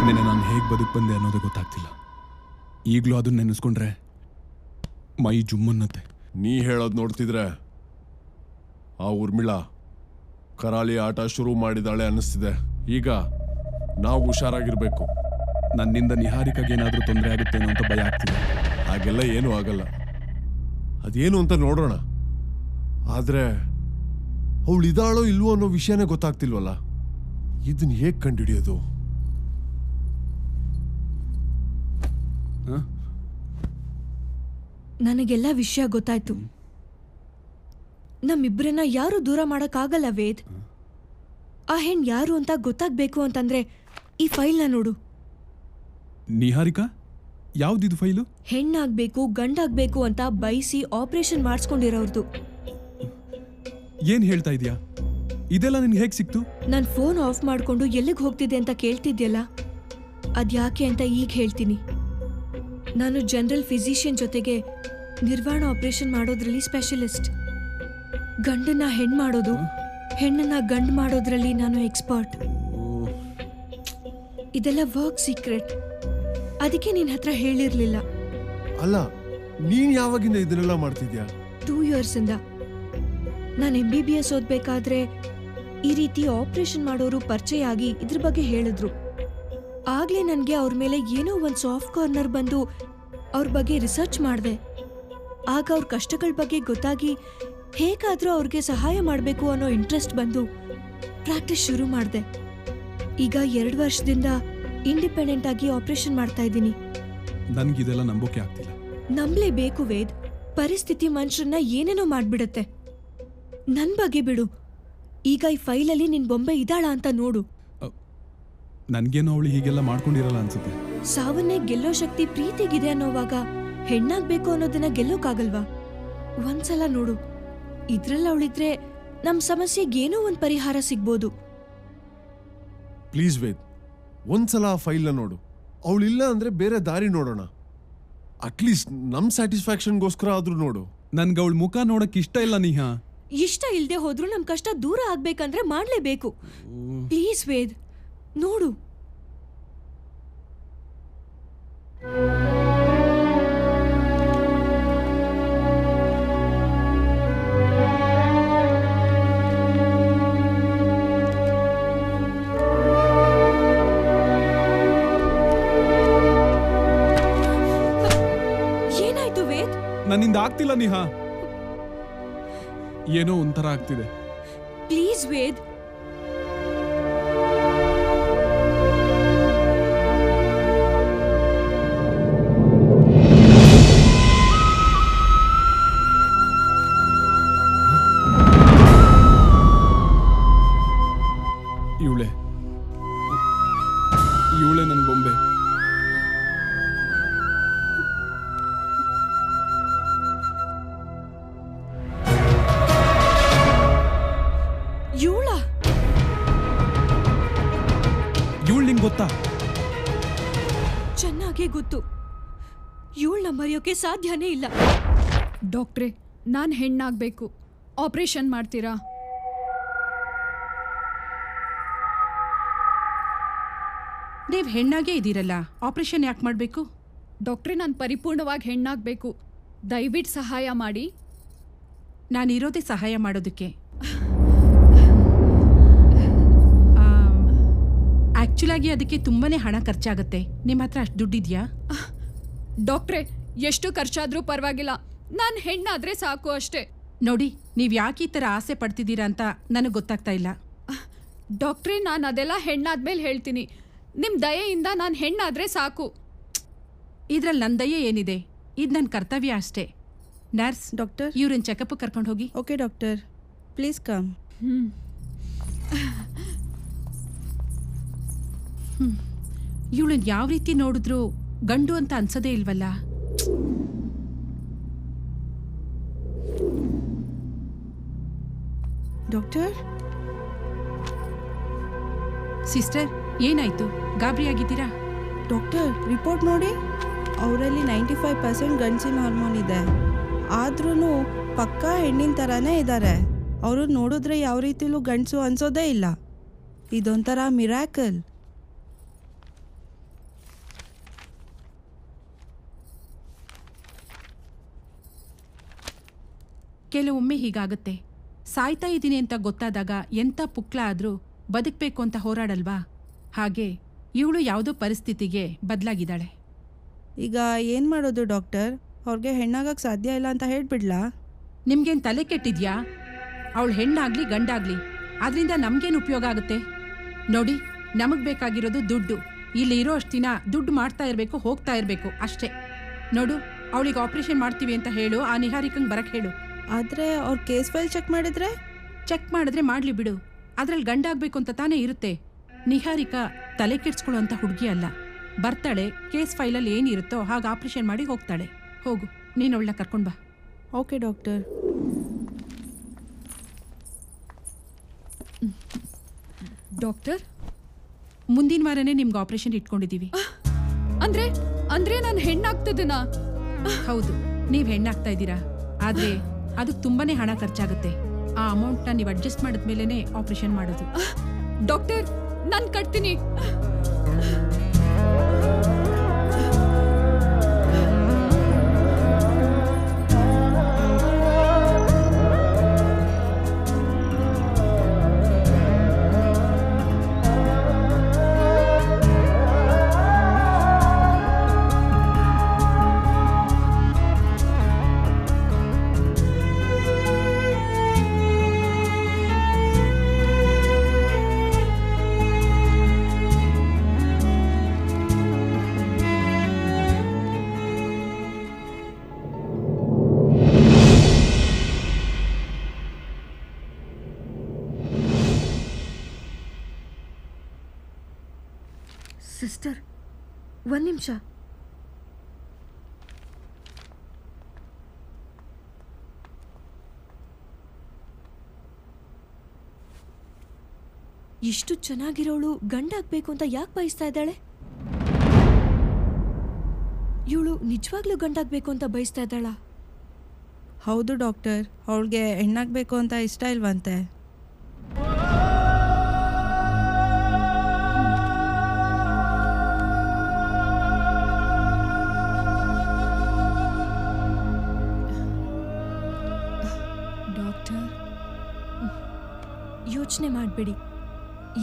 ನೆನೆ ನಾನು ಹೇಗೆ ಬದುಕು ಬಂದೆ ಅನ್ನೋದೇ ಗೊತ್ತಾಗ್ತಿಲ್ಲ. ಈಗಲೂ ಅದನ್ನ ನೆನೆಸ್ಕೊಂಡ್ರೆ ಮೈ ಜುಮ್ಮನ್ನತ್ತೆ. ನೀ ಹೇಳೋದು ನೋಡ್ತಿದ್ರೆ ಆ ಊರ್ಮಿಳಾ ಕರಾಳಿ ಆಟ ಶುರು ಮಾಡಿದಾಳೆ ಅನ್ನಿಸ್ತಿದೆ. ಈಗ ನಾವು ಹುಷಾರಾಗಿರ್ಬೇಕು. ನನ್ನಿಂದ ನಿಹಾರಿಕಾಗೆ ಏನಾದರೂ ತೊಂದರೆ ಆಗುತ್ತೇನೋ ಅಂತ ಭಯ ಆಗ್ತಿದೆ. ಹಾಗೆಲ್ಲ ಏನೂ ಆಗಲ್ಲ, ಅದೇನು ಅಂತ ನೋಡೋಣ. ಆದ್ರೆ ಅವಳು ಇದಾಳೋ ಇಲ್ವೋ ಅನ್ನೋ ವಿಷಯನೇ ಗೊತ್ತಾಗ್ತಿಲ್ವಲ್ಲ. ಇದನ್ನ ಹೇಗೆ ಕಂಡುಹಿಡಿಯೋದು? ನನಗೆಲ್ಲ ವಿಷಯ ಗೊತ್ತಾಯ್ತು. ನಮ್ಮಿಬ್ಬರನ್ನ ಯಾರು ದೂರ ಮಾಡಕ್ಕಾಗಲ್ಲ ವೇದ್. ಆ ಹೆಣ್ ಯಾರು ಅಂತ ಗೊತ್ತಾಗ್ಬೇಕು ಅಂತಂದ್ರೆ ಈ ಫೈಲ್ನ ನೋಡು. ನಿಹಾರಿಕಾ? ಯಾವ್ದಿದು ಫೈಲು? ಹೆಣ್ಣಾಗ್ಬೇಕು ಗಂಡಾಗ್ಬೇಕು ಅಂತ ಬಯಸಿ ಆಪರೇಷನ್ ಮಾಡಿಸ್ಕೊಂಡಿರೋರ್ದು. ಏನ್ ಹೇಳ್ತಾ ಇದೀಯಾ? ಇದೆಲ್ಲ ನಿನ್ಗೆ ಹೇಗೆ ಸಿಕ್ತು? ನಾನು ಫೋನ್ ಆಫ್ ಮಾಡ್ಕೊಂಡು ಎಲ್ಲಿಗೆ ಹೋಗ್ತಿದ್ದೆ ಅಂತ ಕೇಳ್ತಿದ್ಯಲ್ಲ, ಅದ್ಯಾಕೆ ಅಂತ ಈಗ ಹೇಳ್ತೀನಿ. ನಾನು ಜನರಲ್ ಫಿಸಿಷಿಯನ್ ಜೊತೆಗೆ ನಿರ್ವಾಣ ಆಪರೇಷನ್ ಮಾಡೋದ್ರಲ್ಲಿ ಸ್ಪೆಷಲಿಸ್ಟ್. ಗಂಡನ್ನ ಹೆಣ್ಣು ಮಾಡೋದು, ಹೆಣ್ಣನ್ನ ಗಂಡು ಮಾಡೋದ್ರಲ್ಲಿ ನಾನು ಎಕ್ಸ್ಪರ್ಟ್. ಇದೆಲ್ಲ ವರ್ಕ್ ಸೀಕ್ರೆಟ್. ಅದಕ್ಕೆ ನಿನ್ನ ಹತ್ರ ಹೇಳಿರ್ಲಿಲ್ಲ. ಅಲ್ಲ, ನೀನ್ ಯಾವಾಗಿಂದ ಇದನ್ನೆಲ್ಲ ಮಾಡ್ತಿದ್ಯಾ? 2 years ಇಂದ. ನಾನು MBBS ಓದ್ಬೇಕಾದ್ರೆ ಈ ರೀತಿ ಆಪರೇಷನ್ ಮಾಡೋರು ಪರಿಚಯ ಆಗಿ ಇದ್ರ ಬಗ್ಗೆ ಹೇಳಿದ್ರು. ಆಗ್ಲೇ ನನಗೆ ಅವ್ರ ಮೇಲೆ ಏನೋ ಒಂದು ಸಾಫ್ಟ್ ಕಾರ್ನರ್ ಬಂದು ಅವ್ರ ಬಗ್ಗೆ ರಿಸರ್ಚ್ ಮಾಡಿದೆ. ಆಗ ಅವ್ರ ಕಷ್ಟಗಳ ಬಗ್ಗೆ ಗೊತ್ತಾಗಿ ಹೇಗಾದ್ರೂ ಅವ್ರಿಗೆ ಸಹಾಯ ಮಾಡಬೇಕು ಅನ್ನೋ ಇಂಟ್ರೆಸ್ಟ್ ಬಂದು ಪ್ರಾಕ್ಟೀಸ್ ಶುರು ಮಾಡಿದೆ. ಈಗ 2 ವರ್ಷದಿಂದ ಇಂಡಿಪೆಂಡೆಂಟ್ ಆಗಿ ಆಪರೇಷನ್ ಮಾಡ್ತಾ ಇದ್ದೀನಿ. ನನ್ಗಿದೆಲ್ಲ ನಂಬೋಕೆ ಆಗ್ತಿಲ್ಲ. ನಂಬಲೇಬೇಕು ವೇದ್. ಪರಿಸ್ಥಿತಿ ಮನುಷ್ಯರನ್ನ ಏನೇನೋ ಮಾಡ್ಬಿಡತ್ತೆ. ನನ್ ಬಗ್ಗೆ ಬಿಡು. ಈಗ ಈ ಫೈಲಲ್ಲಿ ನಿನ್ ಬೊಂಬೆ ಇದ್ದಾಳ ಅಂತ ನೋಡು. ನನ್ಗೇನೋ ಅವಳು ಹೀಗೆಲ್ಲ ಮಾಡ್ಕೊಂಡಿರಲ್ಲ ಅನ್ಸುತ್ತೆ. ಸಾವನ್ನೇ ಗೆಲ್ಲೋ ಶಕ್ತಿ ಪ್ರೀತಿಗಿದೆ ಅನ್ನೋವಾಗ ಹೆಣ್ಣಾಗ್ಬೇಕು ಅನ್ನೋದನ್ನ ಗೆಲ್ಲೋಕಾಗಲ್ವಾ? ಒಂದ್ಸಲ ನೋಡು. ಇದ್ರಲ್ಲಿ ಅವಳಿದ್ರೆ ನಮ್ ಸಮಸ್ಯೆಗೇನೋ ಒಂದ್ ಪರಿಹಾರ ಸಿಗ್ಬೋದು. ಪ್ಲೀಸ್ ವೇದ್, ಒಂದ್ಸಲ ಆ ಫೈಲ್ನ ನೋಡು. ಅವಳಿಲ್ಲ ಅಂದ್ರೆ ಬೇರೆ ದಾರಿ ನೋಡೋಣ. ಅಟ್ಲೀಸ್ಟ್ ನಮ್ ಸ್ಯಾಟಿಸ್ಫ್ಯಾಕ್ಷನ್ಗೋಸ್ಕರ ಆದ್ರೂ ನೋಡು. ನನ್ಗೆ ಅವಳ ಮುಖ ನೋಡಕ್ ಇಷ್ಟ ಇಲ್ಲ ನಿಹಾ. ಇಷ್ಟ ಇಲ್ದೆ ಹೋದ್ರೂ ನಮ್ ಕಷ್ಟ ದೂರ ಆಗ್ಬೇಕಂದ್ರೆ ಮಾಡ್ಲೇಬೇಕು. ಪ್ಲೀಸ್ ವೇದ್, ನೋಡು. ಏನಾಯ್ತು ವೇದ್? ನನ್ನಿಂದ ಆಗ್ತಿಲ್ಲ ನಿಹಾ. ಏನೋ ಒಂಥರ ಆಗ್ತಿದೆ. ಪ್ಲೀಸ್ ವೇದ್. ಇವಳೆ ನನ್ನ ಬೊಂಬೆ. ಇವಳು ನಿಂಗೆ ಗೊತ್ತಾ? ಚೆನ್ನಾಗೇ ಗೊತ್ತು. ಇವಳನ್ನ ಮರೆಯೋಕೆ ಸಾಧ್ಯನೇ ಇಲ್ಲ. ಡಾಕ್ಟ್ರೇ, ನಾನು ಹೆಣ್ಣಾಗಬೇಕು. ಆಪರೇಷನ್ ಮಾಡ್ತೀರಾ? ನೀವು ಹೆಣ್ಣಾಗೇ ಇದ್ದೀರಲ್ಲ, ಆಪರೇಷನ್ ಯಾಕೆ ಮಾಡಬೇಕು? ಡಾಕ್ಟ್ರೇ, ನಾನು ಪರಿಪೂರ್ಣವಾಗಿ ಹೆಣ್ಣಾಗಬೇಕು. ದಯವಿಟ್ಟು ಸಹಾಯ ಮಾಡಿ. ನಾನಿರೋದೇ ಸಹಾಯ ಮಾಡೋದಕ್ಕೆ. ಆ್ಯಕ್ಚುಲಾಗಿ ಅದಕ್ಕೆ ತುಂಬಾ ಹಣ ಖರ್ಚಾಗುತ್ತೆ. ನಿಮ್ಮ ಹತ್ರ ಅಷ್ಟು ದುಡ್ಡಿದೆಯಾ? ಡಾಕ್ಟ್ರೇ, ಎಷ್ಟು ಖರ್ಚಾದರೂ ಪರವಾಗಿಲ್ಲ, ನಾನು ಹೆಣ್ಣಾದರೆ ಸಾಕು ಅಷ್ಟೇ. ನೋಡಿ, ನೀವು ಯಾಕೆ ಈ ಥರ ಆಸೆ ಪಡ್ತಿದ್ದೀರಾ ಅಂತ ನನಗೆ ಗೊತ್ತಾಗ್ತಾ ಇಲ್ಲ. ಡಾಕ್ಟ್ರೇ, ನಾನು ಅದೆಲ್ಲ ಹೆಣ್ಣಾದ್ಮೇಲೆ ಹೇಳ್ತೀನಿ. ನಿಮ್ಮ ದಯೆಯಿಂದ ನಾನು ಹೆಣ್ಣಾದರೆ ಸಾಕು. ಇದ್ರಲ್ಲಿ ನನ್ನ ದಯೆ ಏನಿದೆ? ಇದು ನನ್ನ ಕರ್ತವ್ಯ ಅಷ್ಟೇ. ನರ್ಸ್, ಡಾಕ್ಟರ್, ಇವ್ರನ್ನ ಚೆಕಪ್ ಕರ್ಕೊಂಡು ಹೋಗಿ. Okay doctor, please come. ಇವಳನ್ನ ಯಾವ ರೀತಿ ನೋಡಿದ್ರು ಗಂಡು ಅಂತ ಅನ್ಸೋದೇ ಇಲ್ವಲ್ಲ. ಡಾಕ್ಟರ್, ಸಿಸ್ಟರ್, ಏನಾಯ್ತು? ಗಾಬರಿ ಆಗಿದ್ದೀರಾ? ಡಾಕ್ಟರ್, ರಿಪೋರ್ಟ್ ನೋಡಿ. ಅವರಲ್ಲಿ 95% ಗಂಡಸಿನ ಹಾರ್ಮೋನ್ ಇದೆ. ಆದ್ರೂ ಪಕ್ಕಾ ಹೆಣ್ಣಿನ ಥರನೇ ಇದ್ದಾರೆ. ಅವರು ನೋಡಿದ್ರೆ ಯಾವ ರೀತಿಲೂ ಗಂಡಸು ಅನ್ಸೋದೇ ಇಲ್ಲ. ಇದೊಂಥರ ಮಿರಾಕಲ್. ಕೆಲವೊಮ್ಮೆ ಹೀಗಾಗುತ್ತೆ. ಸಾಯ್ತಾ ಇದ್ದೀನಿ ಅಂತ ಗೊತ್ತಾದಾಗ ಎಂಥ ಪುಕ್ಲ ಆದರೂ ಬದುಕಬೇಕು ಅಂತ ಹೋರಾಡಲ್ವಾ? ಹಾಗೆ ಇವಳು ಯಾವುದೋ ಪರಿಸ್ಥಿತಿಗೆ ಬದಲಾಗಿದ್ದಾಳೆ. ಈಗ ಏನು ಮಾಡೋದು ಡಾಕ್ಟರ್? ಅವ್ರಿಗೆ ಹೆಣ್ಣಾಗಕ್ಕೆ ಸಾಧ್ಯ ಇಲ್ಲ ಅಂತ ಹೇಳ್ಬಿಡ್ಲಾ? ನಿಮ್ಗೇನು ತಲೆ ಕೆಟ್ಟಿದ್ಯಾ? ಅವಳು ಹೆಣ್ಣಾಗ್ಲಿ ಗಂಡಾಗ್ಲಿ ಅದರಿಂದ ನಮ್ಗೇನು ಉಪಯೋಗ ಆಗುತ್ತೆ? ನೋಡಿ, ನಮಗೆ ಬೇಕಾಗಿರೋದು ದುಡ್ಡು. ಇಲ್ಲಿ ಇರೋ ಅಷ್ಟು ದಿನ ದುಡ್ಡು ಮಾಡ್ತಾ ಇರಬೇಕು, ಹೋಗ್ತಾ ಇರಬೇಕು ಅಷ್ಟೇ. ನೋಡು, ಅವಳಿಗೆ ಆಪರೇಷನ್ ಮಾಡ್ತೀವಿ ಅಂತ ಹೇಳು, ಆ ನಿಹಾರಿಕಂಗೆ ಬರಕ್ಕೆ ಹೇಳು. ಆದರೆ ಅವ್ರ ಕೇಸ್ ಫೈಲ್ ಚೆಕ್ ಮಾಡಿದ್ರೆ? ಚೆಕ್ ಮಾಡಿದ್ರೆ ಮಾಡಲಿ ಬಿಡು, ಅದ್ರಲ್ಲಿ ಗಂಡಾಗಬೇಕು ಅಂತ ತಾನೇ ಇರುತ್ತೆ. ನಿಹಾರಿಕಾ ತಲೆ ಕೆಡ್ಸ್ಕೊಳ್ಳೋ ಅಂತ ಹುಡುಗಿ ಅಲ್ಲ. ಬರ್ತಾಳೆ, ಕೇಸ್ ಫೈಲಲ್ಲಿ ಏನಿರುತ್ತೋ ಹಾಗೆ ಆಪರೇಷನ್ ಮಾಡಿ ಹೋಗ್ತಾಳೆ. ಹೋಗು, ನೀನು ಅವಳನ್ನ ಕರ್ಕೊಂಡು ಬಾ. Okay doctor. ಡಾಕ್ಟರ್, ಮುಂದಿನ ವಾರನೇ ನಿಮ್ಗೆ ಆಪರೇಷನ್ ಇಟ್ಕೊಂಡಿದ್ದೀವಿ. ಅಂದ್ರೆ ಅಂದ್ರೆ ನಾನು ಹೆಣ್ಣಾಗ್ತಿದ್ದೀನಾ? ಹೌದು, ನೀವು ಹೆಣ್ಣಾಗ್ತಾ ಇದ್ದೀರಾ. ಆದರೆ ಅದಕ್ಕೆ ತುಂಬಾನೇ ಹಣ ಖರ್ಚಾಗುತ್ತೆ. ಆ ಅಮೌಂಟ್ನ ನೀವು ಅಡ್ಜಸ್ಟ್ ಮಾಡಿದ್ಮೇಲೆ ಆಪರೇಷನ್ ಮಾಡೋದು. ಡಾಕ್ಟರ್, ನಾನು ಕಟ್ತೀನಿ. ಸಿಸ್ಟರ್, ಒಂದು ನಿಮಿಷ. ಇಷ್ಟು ಚೆನ್ನಾಗಿರೋಳು ಗಂಡಾಗ್ಬೇಕು ಅಂತ ಯಾಕೆ ಬಯಸ್ತಾ ಇದ್ದಾಳೆ? ಇವಳು ನಿಜವಾಗ್ಲೂ ಗಂಡಾಗ್ಬೇಕು ಅಂತ ಬಯಸ್ತಾ ಇದ್ದಾಳ? ಹೌದು ಡಾಕ್ಟರ್, ಅವಳಿಗೆ ಹೆಣ್ಣಾಗಬೇಕು ಅಂತ ಇಷ್ಟ ಇಲ್ವಂತೆ. ಯೋಚನೆ ಮಾಡಬೇಡಿ,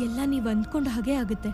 ಎಲ್ಲ ನೀವು ಅಂದ್ಕೊಂಡು ಹಾಗೆ ಆಗುತ್ತೆ.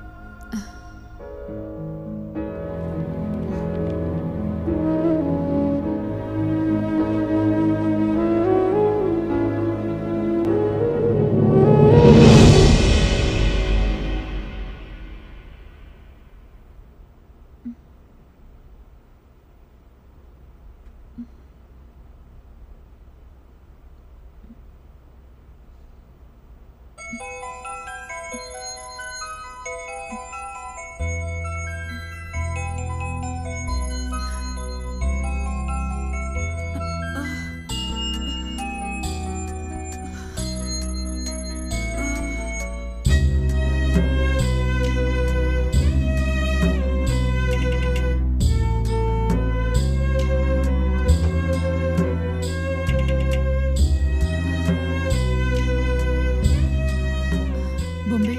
ಬೊಂಬೆ,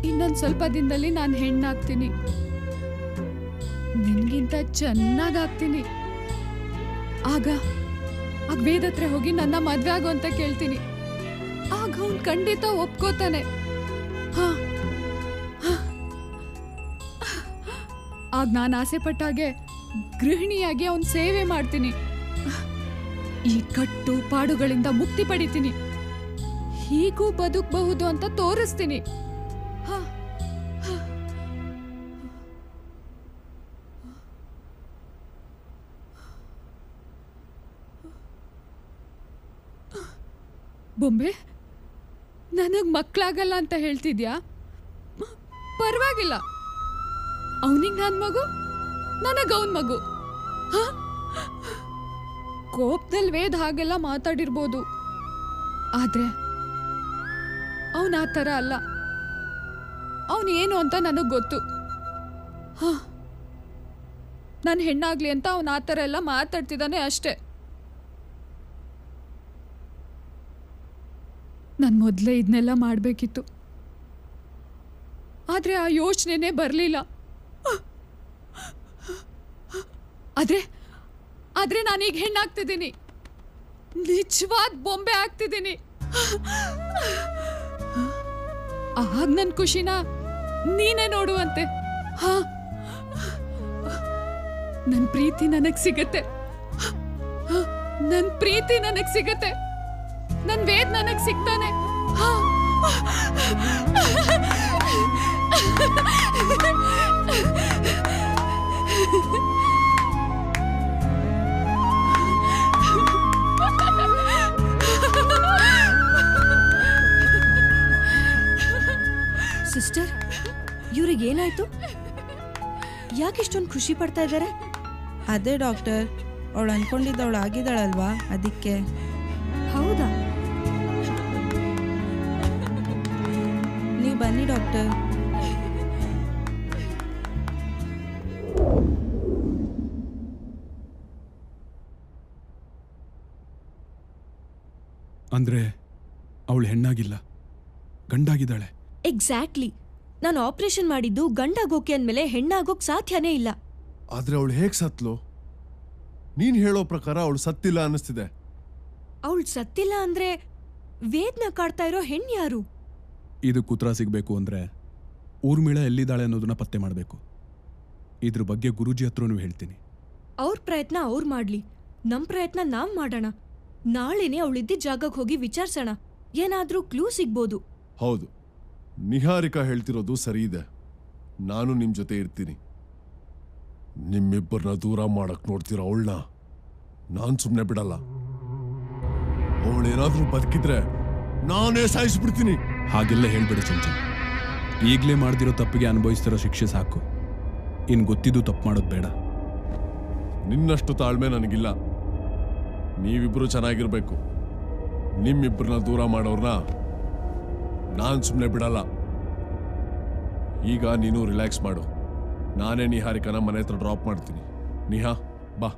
ಇನ್ನೊಂದು ಸ್ವಲ್ಪ ದಿನದಲ್ಲಿ ನಾನು ಹೆಣ್ಣಾಗ್ತೀನಿ. ನಿನ್ಗಿಂತ ಚೆನ್ನಾಗಾಗ್ತೀನಿ. ಆಗ ವೇದ ಹತ್ರ ಹೋಗಿ ನನ್ನ ಮದ್ವೆ ಆಗು ಅಂತ ಕೇಳ್ತೀನಿ. ಆಗ ಅವ್ನು ಖಂಡಿತ ಒಪ್ಕೋತಾನೆ. ಆಗ ನಾನು ಆಸೆ ಪಟ್ಟಾಗೆ ಗೃಹಿಣಿಯಾಗಿ ಅವನ್ ಸೇವೆ ಮಾಡ್ತೀನಿ. ಈ ಕಟ್ಟು ಪಾಡುಗಳಿಂದ ಮುಕ್ತಿ ಪಡಿತೀನಿ. ಹೀಗೂ ಬದುಕಬಹುದು ಅಂತ ತೋರಿಸ್ತೀನಿ. ಬೊಂಬೆ, ನನಗ್ ಮಕ್ಕಳಾಗಲ್ಲ ಅಂತ ಹೇಳ್ತಿದ್ಯಾ? ಪರವಾಗಿಲ್ಲ, ಅವನಿಗೆ ನನ್ನ ಮಗು, ನನಗ ಅವನ್ ಮಗು. ಕೋಪದಲ್ಲಿ ವೇದ ಹಾಗೆಲ್ಲ ಮಾತಾಡಿರ್ಬೋದು, ಆದ್ರೆ ಅವನ ಆ ಥರ ಅಲ್ಲ. ಅವನು ಏನು ಅಂತ ನನಗೆ ಗೊತ್ತು. ನಾನು ಹೆಣ್ಣಾಗ್ಲಿ ಅಂತ ಅವನು ಆ ಥರ ಎಲ್ಲ ಮಾತಾಡ್ತಿದ್ದಾನೆ ಅಷ್ಟೆ. ನಾನು ಮೊದಲೇ ಇದನ್ನೆಲ್ಲ ಮಾಡಬೇಕಿತ್ತು, ಆದರೆ ಆ ಯೋಚನೆನೇ ಬರಲಿಲ್ಲ. ಆದರೆ ನಾನೀಗ ಹೆಣ್ಣಾಗ್ತಿದ್ದೀನಿ. ನಿಜವಾದ ಬೊಂಬೆ ಆಗ್ತಿದ್ದೀನಿ. ಆಗ ನನ್ ಖುಷಿನ ನೀನೇ ನೋಡುವಂತೆ. ಹಾ, ನನ್ ಪ್ರೀತಿ ನನಗ್ ಸಿಗತ್ತೆ. ನನ್ ಪ್ರೀತಿ ನನಗ್ ಸಿಗತ್ತೆ. ನನ್ ವೇದ್ ನನಗ್ ಸಿಗ್ತಾನೆ. ಹಾ. ಸಿಸ್ಟರ್, ಇವ್ರಿಗೆ ಏನಾಯ್ತು? ಯಾಕೆ ಇಷ್ಟೊಂದು ಖುಷಿ ಪಡ್ತಾ ಇದ್ದಾರೆ? ಅದೇ ಡಾಕ್ಟರ್, ಅವಳು ಅನ್ಕೊಂಡಿದ್ದವಳು ಆಗಿದ್ದಾಳಲ್ವಾ, ಅದಕ್ಕೆ. ಹೌದಾ? ನೀವು ಬನ್ನಿ ಡಾಕ್ಟರ್. ಅಂದ್ರೆ ಅವಳು ಹೆಣ್ಣಾಗಿಲ್ಲ, ಗಂಡಾಗಿದ್ದಾಳೆ. ಎಕ್ಸಾಕ್ಟ್ಲಿ. ನಾನು ಆಪರೇಷನ್ ಮಾಡಿದ್ದು ಗಂಡಾಗೋಕೆ ಅಂದ್ಮೇಲೆ ಹೆಣ್ಣಾಗೋಕ್ ಸಾಧ್ಯನೇ ಇಲ್ಲ. ಆದ್ರೆ ಅವಳು ಹೇಗ್ ಸತ್ಲು? ನೀನ್ ಹೇಳೋ ಪ್ರಕಾರ ಅವಳು ಸತ್ತಿಲ್ಲ ಅನ್ನಿಸ್ತಿದೆ. ಅವಳು ಸತ್ತಿಲ್ಲ ಅಂದ್ರೆ ವೇದ್ನ ಕಾಡ್ತಾ ಇರೋ ಹೆಣ್ ಯಾರು? ಇದು ಕುತ್ರ ಸಿಗಬೇಕು ಅಂದ್ರೆ ಊರ್ಮಿಳ ಎಲ್ಲಿದ್ದಾಳೆ ಅನ್ನೋದನ್ನ ಪತ್ತೆ ಮಾಡಬೇಕು. ಇದ್ರ ಬಗ್ಗೆ ಗುರೂಜಿ ಹತ್ರನೂ ಹೇಳ್ತೀನಿ. ಅವ್ರ ಪ್ರಯತ್ನ ಅವ್ರು ಮಾಡ್ಲಿ, ನಮ್ ಪ್ರಯತ್ನ ನಾವ್ ಮಾಡೋಣ. ನಾಳೆನೆ ಅವಳಿದ್ದ ಜಾಗಕ್ಕೆ ಹೋಗಿ ವಿಚಾರಿಸೋಣ, ಏನಾದ್ರೂ ಕ್ಲೂ ಸಿಗ್ಬೋದು. ಹೌದು, ನಿಹಾರಿಕಾ ಹೇಳ್ತಿರೋದು ಸರಿ ಇದೆ. ನಾನು ನಿಮ್ ಜೊತೆ ಇರ್ತೀನಿ. ನಿಮ್ಮಿಬ್ಬರನ್ನ ದೂರ ಮಾಡಕ್ ನೋಡ್ತೀರ ಅವಳನ್ನ ನಾನ್ ಸುಮ್ನೆ ಬಿಡಲ್ಲ. ಅವಳೇನಾದ್ರೂ ಬದುಕಿದ್ರೆ ನಾನೇ ಸಾಯಿಸ್ಬಿಡ್ತೀನಿ. ಹಾಗೆಲ್ಲ ಹೇಳ್ಬೇಡ ಚಂಚಲ್. ಈಗಲೇ ಮಾಡ್ದಿರೋ ತಪ್ಪಿಗೆ ಅನುಭವಿಸ್ತಿರೋ ಶಿಕ್ಷೆ ಸಾಕು. ಇನ್ ಗೊತ್ತಿದ್ದು ತಪ್ಪು ಮಾಡೋದು ಬೇಡ. ನಿನ್ನಷ್ಟು ತಾಳ್ಮೆ ನನಗಿಲ್ಲ. ನೀವಿಬ್ರು ಚೆನ್ನಾಗಿರ್ಬೇಕು. ನಿಮ್ಮಿಬ್ಬರನ್ನ ದೂರ ಮಾಡೋರ್ನ ನಾನ್ ಸುಮ್ನೆ ಬಿಡಲ್ಲ. ಈಗ ನೀನು ರಿಲ್ಯಾಕ್ಸ್ ಮಾಡು. ನಾನೇ ನಿಹಾರಿಕನ ಮನೆ ಹತ್ರ ಡ್ರಾಪ್ ಮಾಡ್ತೀನಿ. ನಿಹಾ, ಬಾ.